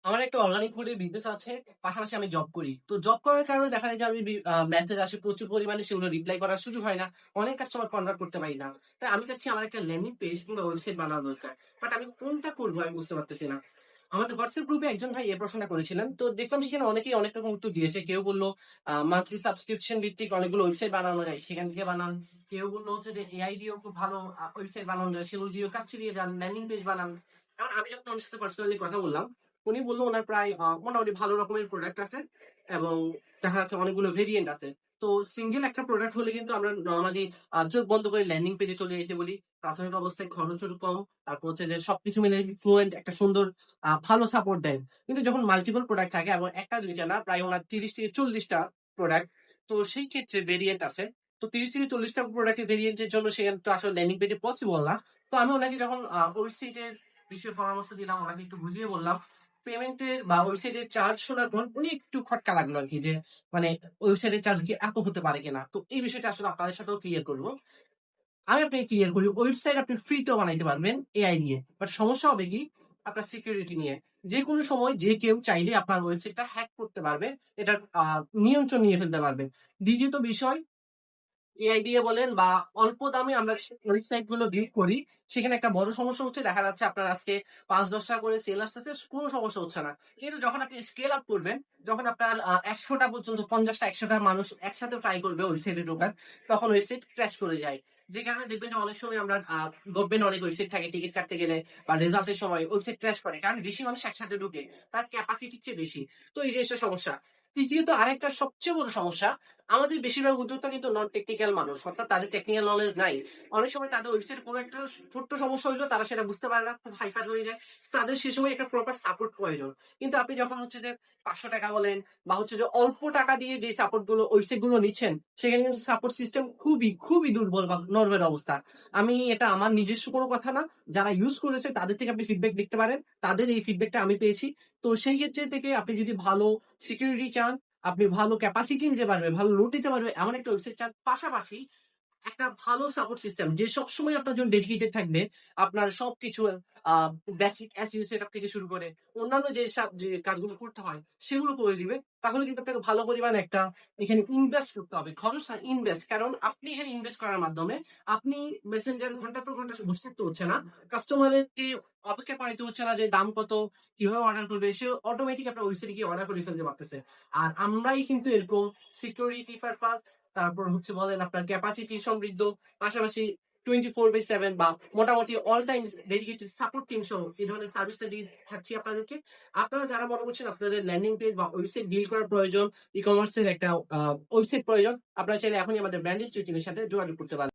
আমার একটা অর্গানিক ফুডের বিজনেস আছে। পাশাপাশি আমি জব করি। তো জব করার কারণে দেখা যায় যে আমি মেসেজ আসে প্রচুর পরিমাণে, সেগুলো রিপ্লাই করার সুযোগ হয় না। অনেক কাস্টমার কনভার্ট করতে পারি না। তাই আমি চাচ্ছি আমার একটা ল্যান্ডিং পেজ কিংবা ওয়েবসাইট বানানো দরকার। বাট আমি কোনটা করবো আমি বুঝতে পারতেছি না। আমাদের হোয়াটসঅ্যাপ গ্রুপে একজন ভাই এই প্রশ্নটা করেছিলেন। তো দেখলাম সেখানে অনেকেই অনেক রকম উত্তর দিয়েছে। কেউ বলল মান্থলি সাবস্ক্রিপশন ভিত্তিক অনেকগুলো ওয়েবসাইট বানানো যায়, সেখান থেকে বানান। কেউ বলল হচ্ছে যে এআই দিয়েও খুব ভালো ওয়েবসাইট বানানো যায়, সেগুলো দিয়েও কাজ দিয়ে যান, ল্যান্ডিং পেজ বানান। এখন আমি যখন ওনার সাথে পার্সোনালি কথা বললাম, উনি বলল ওনার প্রায় মোটামুটি ভালো রকমের প্রোডাক্ট আছে এবং দেখা যাচ্ছে অনেকগুলো ভেরিয়েন্ট আছে। তো সিঙ্গেল একটা প্রোডাক্ট হলে কিন্তু আমরা নরমালি চোখ বন্ধ করে ল্যান্ডিং পেজে চলে যেতে বলি। প্রাথমিক অবস্থায় খরচও কম। তারপর হচ্ছে যে সবকিছু মিলে ফ্লুয়েন্ট একটা সুন্দর ভালো সাপোর্ট দেন। কিন্তু যখন মাল্টিপল প্রোডাক্ট থাকে এবং একটা দুইটা না, প্রায় ওনার ৩০ থেকে ৪০টা প্রোডাক্ট। তো সেই ক্ষেত্রে ভেরিয়েন্ট আছে। তো ৩০ থেকে ৪০টা প্রোডাক্টের ভেরিয়েন্টের জন্য সেখানে তো আসলে ল্যান্ডিং পেজে পসিবল না। তো আমি ওনাকে যখন ওয়েবসাইটের বিষয়ে পরামর্শ দিলাম, ওনাকে একটু বুঝিয়ে বললাম। পেমেন্টের বা ওয়েবসাইটের চার্জ শোনার পর উনি একটু খটকা লাগলো আরকি যে মানে ওয়েবসাইটের চার্জ কি এত হতে পারে কিনা? তো এই বিষয়টা আসলে আপনাদের সাথেও ক্লিয়ার করব। আমি আপনাকে ক্লিয়ার করি, ওয়েবসাইট আপনি ফ্রিতেও বানাইতে পারবেন এআই দিয়ে। বাট সমস্যা হবে কি? আপনার সিকিউরিটি নিয়ে। যেকোনো সময় যে কেউ চাইলে আপনার ওয়েবসাইটটা হ্যাক করতে পারবে। এটার নিয়ন্ত্রণ নিয়ে ফেলতে পারবে। দ্বিতীয়ত বিষয়, এআই দিয়ে বলেন বা অল্প দামে আমরা যে ওয়েবসাইট গুলো বিল্ড করি, সেখানে একটা বড় সমস্যা হচ্ছে দেখা যাচ্ছে আপনার আজকে ৳৫-১০ করে সেল আসতেছে, কোনো সমস্যা হচ্ছে না। কিন্তু যখন আপনি স্কেল আপ করবেন, যখন আপনার ১০০ টা পর্যন্ত ৫০ টা ১০০ টা মানুষ একসাথে ট্রাই করবে ওয়েবসাইটে ঢোকার, তখন ওয়েবসাইট ক্র্যাশ করে যায়। যে কারণে দেখবেন যে অনেক সময় আমরা দেখবেন অনেক ওয়েবসাইট থাকে টিকেট কাটতে গেলে বা রেজাল্ট এর সময় ওয়েবসাইট ক্র্যাশ করে। কারণ বেশি মানুষ একসাথে ঢুকে। তার ক্যাপাসিটির চেয়ে বেশি। তো এই জিনিসটা সমস্যা। তৃতীয়ত আরেকটা সবচেয়ে বড় সমস্যা, আমাদের বেশিরভাগ উদ্যোক্তা কিন্তু নন টেকনিক্যাল মানুষ। অর্থাৎ তাদের টেকনিক্যাল নলেজ নাই। অনেক সময় তাদের ওয়েবসাইটে কোনো একটা ছোট্ট সমস্যা হইলেও তারা সেটা বুঝতে পারে না, খুব হাইপার হয়ে যায়। তাদের সে সময় একটা প্রপার সাপোর্ট প্রয়োজন। কিন্তু আপনি যখন হচ্ছে যে ৳৫০০ বলেন বা হচ্ছে যে অল্প টাকা দিয়ে যে সাপোর্ট গুলো ওয়েবসাইট গুলো নিচ্ছেন, সেখানে কিন্তু সাপোর্ট সিস্টেম খুবই দুর্বল বা নরমাল অবস্থা। আমি এটা আমার নিজস্ব কোনো কথা না। যারা ইউজ করেছে তাদের থেকে আপনি ফিডব্যাক দেখতে পারেন। তাদের এই ফিডব্যাকটা আমি পেয়েছি। তো সেই ক্ষেত্রে থেকে আপনি যদি ভালো সিকিউরিটি চান, আপনি ভালো ক্যাপাসিটি নিতে পারবে, ভালো লোড দিতে পারবে এমন একটা ওয়েবসাইট চান। পাশাপাশি একটা ভালো সাপোর্ট সিস্টেম যে সবসময় আপনার জন্য ডেডিকেটেড থাকবে। আপনার সবকিছু আ বেসিক SEO সেটআপ থেকে শুরু করে অন্যান্য যে কাজগুলো করতে হয় সেগুলো করে দিবে। তাহলে কিন্তু আপনাকে ভালো পরিমাণে একটা এখানে ইনভেস্ট করতে হবে। খরচ না, ইনভেস্ট। কারণ আপনি এখানে ইনভেস্ট করার মাধ্যমে আপনি মেসেঞ্জার ঘন্টার পর ঘন্টা বসে থাকতে হচ্ছে না। কাস্টমারকে অপেক্ষা করাইতে হচ্ছে না যে দাম কত, কিভাবে অর্ডার করবে। সে অটোমেটিক আপনার ওয়েবসাইটে গিয়ে অর্ডার করে ফেলতে পারতেছে। আর আমরাই কিন্তু এরকম সিকিউরিটি পারপাস, তারপর হচ্ছে বলেন আপনার ক্যাপাসিটি সমৃদ্ধ, পাশাপাশি 24/7 বা মোটামুটি all time dedicated support team সহ এই ধরনের সার্ভিসটা দিয়ে থাকছি আপনাদেরকে। আপনারা যারা মনে করছেন আপনাদের ল্যান্ডিং পেজ বা ওয়েবসাইট বিল্ড করার প্রয়োজন, ই-কমার্স এর একটা ওয়েবসাইট প্রয়োজন, আপনারা চাইলে এখনই আমাদের ব্র্যান্ড স্টুডিওর সাথে যোগাযোগ করতে পারেন।